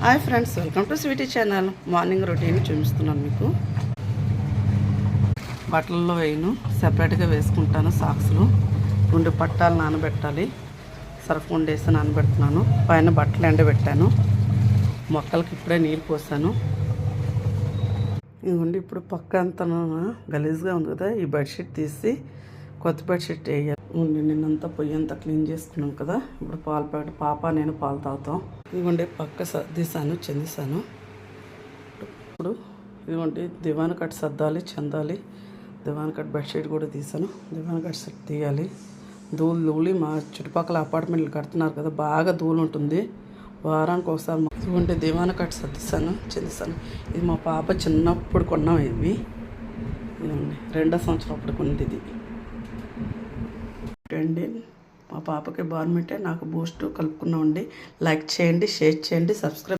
Hi friends, welcome to Sweety channel. Morning routine చూపిస్తున్నాను మీకు. బట్టలలో వేయను, సెపరేట్గా వేసుకుంటాను. సాక్స్లు 2 పట్టాలు నానబెట్టాలి. సర్ఫ్ వేసి నానబెడుతున్నాను. పైన బట్టలు ఎండబెట్టాను. మొక్కలకి ఇప్పుడే నీళ్ళు పోసాను. ఇదిగోండి, ఇప్పుడు పక్క అంతా గలీజ్గా ఉంది కదా, ఈ బెడ్షీట్ తీసి కొత్త బెడ్షీట్ వేయాలి. నిన్నంతా పొయ్యి అంతా క్లీన్ చేసుకున్నాం కదా. ఇప్పుడు పాలు ప్యాకెట్ పాప నేను పాలు తాగుతాం. ఇదిగోండి, పక్క సర్దీసాను, చెందిసాను. ఇప్పుడు ఇదిగోండి, దివాన్ కట్ సర్దాలి, చెందాలి. దివాన్ కట్ బెడ్షీట్ కూడా తీసాను. దివాన్ కట్ సెట్ తీయాలి. ధూళి మా చుట్టుపక్కల అపార్ట్మెంట్లు కడుతున్నారు కదా, బాగా ధూళి ఉంటుంది. వారానికి ఒకసారి ఇదిగోండి దివాన్ కట్ సర్దిస్తాను, చెందిస్తాను. ఇది మా పాప చిన్నప్పుడు కొన్నాం. ఇవి ఇదిగోండి 2వ సంవత్సరం అప్పుడు కొన్నది ఇది. అండి, మా పాపకి బార్మిటే, నాకు బూస్ట్ కలుపుకున్నామండి. లైక్ చేయండి, షేర్ చేయండి, సబ్స్క్రైబ్